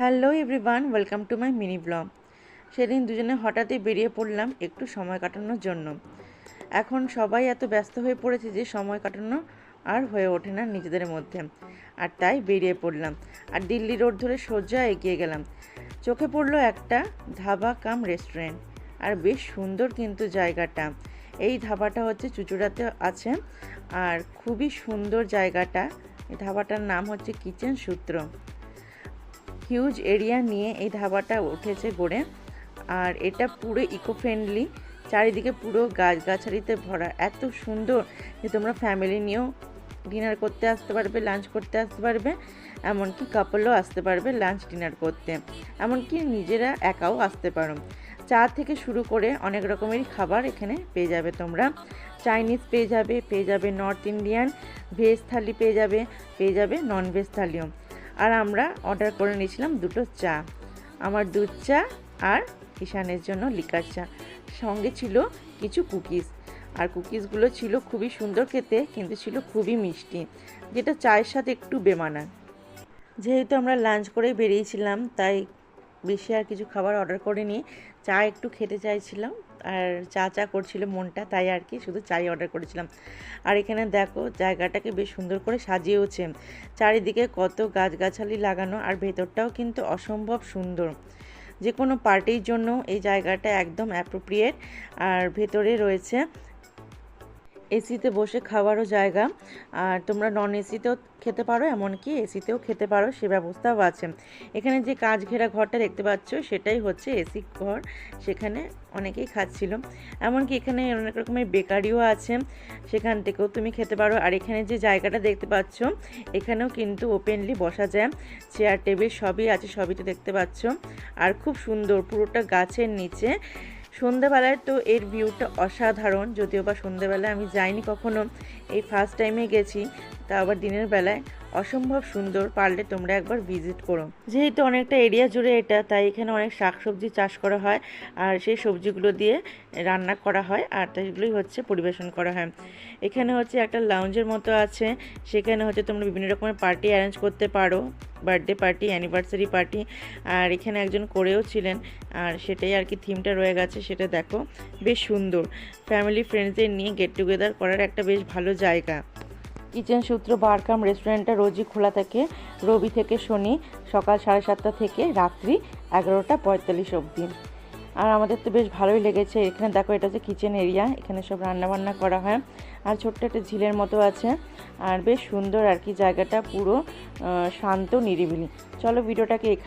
Hello everyone, welcome to my mini blog. সেদিন দুজনে হঠাৎই বেরিয়ে পড়লাম একটু সময় কাটানোর জন্য। এখন সবাই এত ব্যস্ত হয়ে পড়েছে যে সময় কাটানো আর হয়ে ওঠে না নিজেদের মধ্যে। আর তাই বেরিয়ে পড়লাম আর দিল্লি রোড ধরে সোজা এগিয়ে গেলাম। চোখে পড়লো একটা ধাবা কাম রেস্টুরেন্ট, আর বেশ সুন্দর কিন্তু জায়গাটা। এই ধাবাটা হচ্ছে চুঁচুড়াতে আছে আর খুবই সুন্দর জায়গাটা। এই ধাবাটার নাম হচ্ছে কিচেন সূত্র। হিউজ এরিয়া নিয়ে এই ধাবাটা উঠেছে গড়ে, আর এটা পুরো ইকো ফ্রেন্ডলি, চারিদিকে পুরো গাছগাছালিতে ভরা, এত সুন্দর যে তোমরা ফ্যামিলি নিয়েও ডিনার করতে আসতে পারবে, লাঞ্চ করতে আসতে পারবে, এমনকি কাপলও আসতে পারবে লাঞ্চ ডিনার করতে, এমনকি নিজেরা একাও আসতে পারো। চা থেকে শুরু করে অনেক রকমেরই খাবার এখানে পেয়ে যাবে তোমরা। চাইনিজ পেয়ে যাবে নর্থ ইন্ডিয়ান, ভেজ থালি পেয়ে যাবে নন ভেজ থালিও। আর আমরা অর্ডার করে নিয়েছিলাম দুটো চা, আমার দুধ চা আর ঈশানের জন্য লিকার চা। সঙ্গে ছিল কিছু কুকিজ, আর কুকিজগুলো ছিল খুবই সুন্দর খেতে, কিন্তু ছিল খুবই মিষ্টি, যেটা চায়ের সাথে একটু বেমানান। যেহেতু আমরা লাঞ্চ করেই বেরিয়েছিলাম, তাই বেশি আর কিছু খাবার অর্ডার করিনি। চা একটু খেতে চাইছিলাম আর চা করছিল মনটা, তাই আর কি শুধু চাই অর্ডার করেছিলাম। আর এখানে দেখো জায়গাটাকে বেশ সুন্দর করে সাজিয়েওছে, চারিদিকে কত গাছগাছালি লাগানো, আর ভেতরটাও কিন্তু অসম্ভব সুন্দর। যে কোনো পার্টির জন্য এই জায়গাটা একদম অ্যাপ্রোপ্রিয়েট। আর ভেতরে রয়েছে এসিতে বসে খাওয়ারও জায়গা, আর তোমরা নন এসিতেও খেতে পারো, এমনকি এসিতেও খেতে পারো, সে ব্যবস্থাও আছে। এখানে যে কাঁচ ঘেরা ঘরটা দেখতে পাচ্ছ সেটাই হচ্ছে এসি ঘর, সেখানে অনেকেই খাচ্ছিল। এমনকি এখানে অনেক রকমের বেকারিও আছে, সেখান থেকেও তুমি খেতে পারো। আর এখানে যে জায়গাটা দেখতে পাচ্ছ এখানেও কিন্তু ওপেনলি বসা যায়, চেয়ার টেবিল সবই আছে, সবই তো দেখতে পাচ্ছ। আর খুব সুন্দর, পুরোটা গাছের নিচে। সন্ধ্যেবেলায় তো এর ভিউটা অসাধারণ, যদিও বা সন্ধ্যেবেলায় আমি যাইনি কখনো, এই ফার্স্ট টাইমে গেছি, তা আবার দিনের বেলায় অসম্ভব সুন্দর। পারলে তোমরা একবার ভিজিট করো। যেহেতু অনেকটা এরিয়া জুড়ে এটা, তাই এখানে অনেক শাকসবজি চাষ করা হয়, আর সেই সবজিগুলো দিয়ে রান্না করা হয়, আর সেগুলোই হচ্ছে পরিবেশন করা হয়। এখানে হচ্ছে একটা লাউঞ্জের মতো আছে, সেখানে হচ্ছে তোমরা বিভিন্ন রকমের পার্টি অ্যারেঞ্জ করতে পারো, বার্থডে পার্টি, অ্যানিভার্সারি পার্টি। আর এখানে একজন করেও ছিলেন, আর সেটাই আর কি থিমটা রয়ে গেছে, সেটা দেখো বেশ সুন্দর। ফ্যামিলি ফ্রেন্ডসদের নিয়ে গেট টুগেদার করার একটা বেশ ভালো জায়গা। কিচেন সূত্র বার কাম রেস্টুরেন্টটা রোজই খোলা থাকে, রবি থেকে শনি সকাল 7:30 থেকে রাত্রি 11:45 অবধি। আর আমাদের তো বেশ ভালোই লেগেছে। এখানে দেখো এটা হচ্ছে কিচেন এরিয়া, এখানে সব রান্নাবান্না করা হয়, আর ছোট্ট একটা ঝিলের মতো আছে, আর বেশ সুন্দর আর কি জায়গাটা, পুরো শান্ত নিরিবিলি। চলো ভিডিওটাকে এখানে